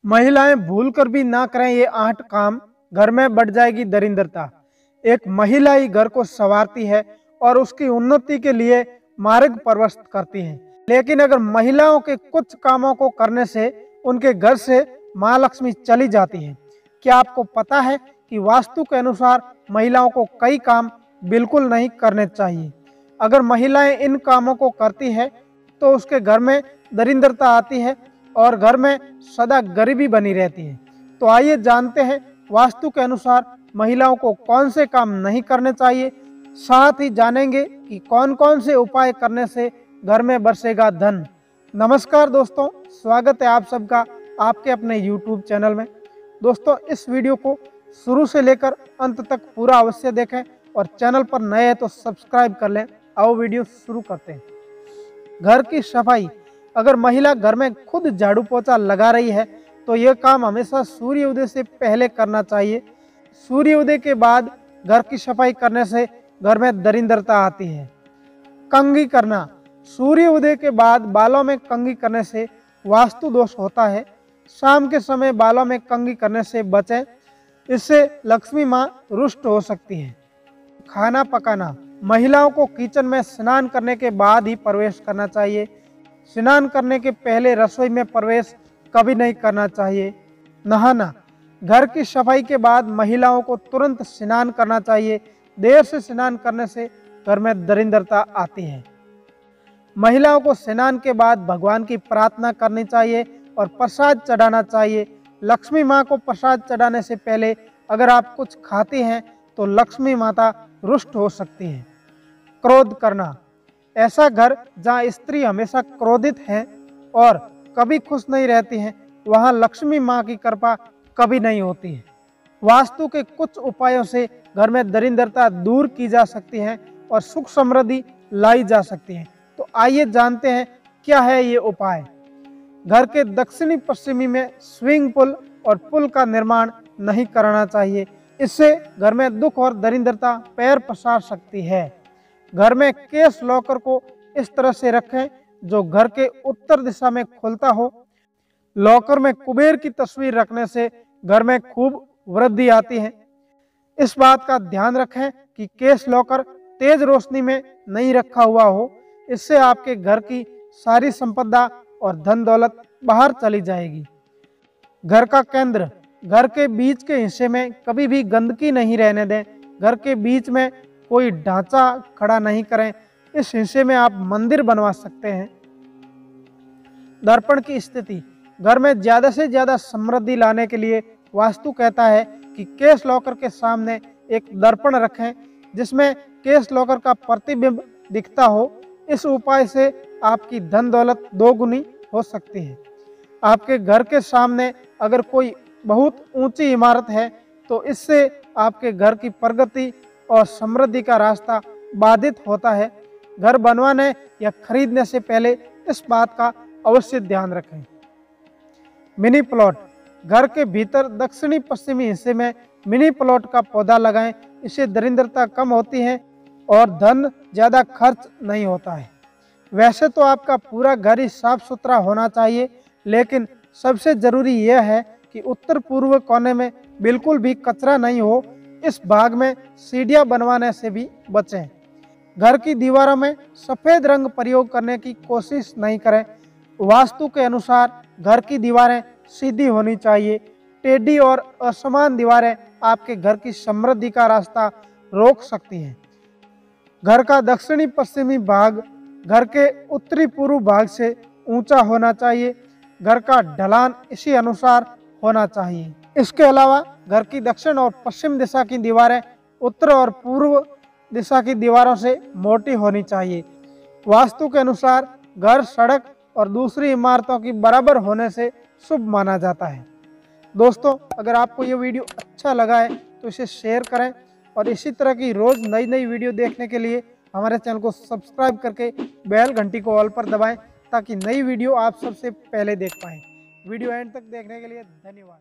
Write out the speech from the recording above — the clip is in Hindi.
महिलाएं भूलकर भी ना करें ये 8 काम, घर में बढ़ जाएगी दरिंद्रता। एक महिला ही घर को संवारती है और उसकी उन्नति के लिए मार्ग प्रशस्त करती है। लेकिन अगर महिलाओं के कुछ कामों को करने से उनके घर से माँ लक्ष्मी चली जाती है। क्या आपको पता है कि वास्तु के अनुसार महिलाओं को कई काम बिल्कुल नहीं करने चाहिए। अगर महिलाएं इन कामों को करती है तो उसके घर में दरिंद्रता आती है और घर में सदा गरीबी बनी रहती है। तो आइए जानते हैं वास्तु के अनुसार महिलाओं को कौन से काम नहीं करने चाहिए। साथ ही जानेंगे कि कौन कौन से उपाय करने से घर में बरसेगा धन। नमस्कार दोस्तों, स्वागत है आप सबका आपके अपने YouTube चैनल में। दोस्तों, इस वीडियो को शुरू से लेकर अंत तक पूरा अवश्य देखें और चैनल पर नए हैं तो सब्सक्राइब कर लें। आओ वीडियो शुरू करते हैं। घर की सफाई। अगर महिला घर में खुद झाड़ू पोछा लगा रही है तो यह काम हमेशा सूर्य उदय से पहले करना चाहिए। सूर्य उदय के बाद घर की सफाई करने से घर में दरिंद्रता आती है। कंघी करना। सूर्य उदय के बाद बालों में कंघी करने से वास्तु दोष होता है। शाम के समय बालों में कंघी करने से बचें, इससे लक्ष्मी माँ रुष्ट हो सकती है। खाना पकाना। महिलाओं को किचन में स्नान करने के बाद ही प्रवेश करना चाहिए। स्नान करने के पहले रसोई में प्रवेश कभी नहीं करना चाहिए। नहाना। घर की सफाई के बाद महिलाओं को तुरंत स्नान करना चाहिए। देर से स्नान करने से घर में दरिंद्रता आती है। महिलाओं को स्नान के बाद भगवान की प्रार्थना करनी चाहिए और प्रसाद चढ़ाना चाहिए। लक्ष्मी माँ को प्रसाद चढ़ाने से पहले अगर आप कुछ खाते हैं तो लक्ष्मी माता रुष्ट हो सकती है। क्रोध करना। ऐसा घर जहाँ स्त्री हमेशा क्रोधित है और कभी खुश नहीं रहती हैं, वहाँ लक्ष्मी माँ की कृपा कभी नहीं होती है। वास्तु के कुछ उपायों से घर में दरिंद्रता दूर की जा सकती है और सुख समृद्धि लाई जा सकती है। तो आइए जानते हैं क्या है ये उपाय। घर के दक्षिणी पश्चिमी में स्विमिंग पूल और पुल का निर्माण नहीं करना चाहिए। इससे घर में दुख और दरिंद्रता पैर पसार सकती है। घर में केस लॉकर को इस तरह से रखें जो घर के उत्तर दिशा में खुलता हो। लॉकर में कुबेर की तस्वीर रखने से घर में खूब वृद्धि आती है। इस बात का ध्यान रखें कि केस लॉकर तेज रोशनी में नहीं रखा हुआ हो, इससे आपके घर की सारी संपदा और धन दौलत बाहर चली जाएगी। घर का केंद्र। घर के बीच के हिस्से में कभी भी गंदगी नहीं रहने दें। घर के बीच में कोई ढांचा खड़ा नहीं करें। इस हिस्से में आप मंदिर बनवा सकते हैं। दर्पण की स्थिति। घर में ज़्यादा से ज़्यादा समृद्धि लाने के लिए वास्तु कहता है कि केस लॉकर के सामने एक दर्पण रखें जिसमें केस लॉकर का प्रतिबिंब दिखता हो। इस उपाय से आपकी धन दौलत दोगुनी हो सकती है। आपके घर के सामने अगर कोई बहुत ऊंची इमारत है तो इससे आपके घर की प्रगति और समृद्धि का रास्ता बाधित होता है। घर बनवाने या खरीदने से पहले इस बात का अवश्य ध्यान रखें। Mini plot. घर के भीतर दक्षिणी पश्चिमी हिस्से में मिनी प्लॉट का पौधा लगाएं। इससे दरिंद्रता कम होती है और धन ज़्यादा खर्च नहीं होता है। वैसे तो आपका पूरा घर ही साफ सुथरा होना चाहिए, लेकिन सबसे ज़रूरी यह है कि उत्तर पूर्व कोने में बिल्कुल भी कचरा नहीं हो। इस भाग में सीढ़ियाँ बनवाने से भी बचें। घर की दीवारों में सफ़ेद रंग प्रयोग करने की कोशिश नहीं करें। वास्तु के अनुसार घर की दीवारें सीधी होनी चाहिए। टेढ़ी और असमान दीवारें आपके घर की समृद्धि का रास्ता रोक सकती हैं। घर का दक्षिणी पश्चिमी भाग घर के उत्तरी पूर्व भाग से ऊंचा होना चाहिए। घर का ढलान इसी अनुसार होना चाहिए। इसके अलावा घर की दक्षिण और पश्चिम दिशा की दीवारें उत्तर और पूर्व दिशा की दीवारों से मोटी होनी चाहिए। वास्तु के अनुसार घर सड़क और दूसरी इमारतों की बराबर होने से शुभ माना जाता है। दोस्तों, अगर आपको ये वीडियो अच्छा लगा है तो इसे शेयर करें और इसी तरह की रोज़ नई नई वीडियो देखने के लिए हमारे चैनल को सब्सक्राइब करके बेल घंटी को ऑल पर दबाएं ताकि नई वीडियो आप सबसे पहले देख पाएं। वीडियो एंड तक देखने के लिए धन्यवाद।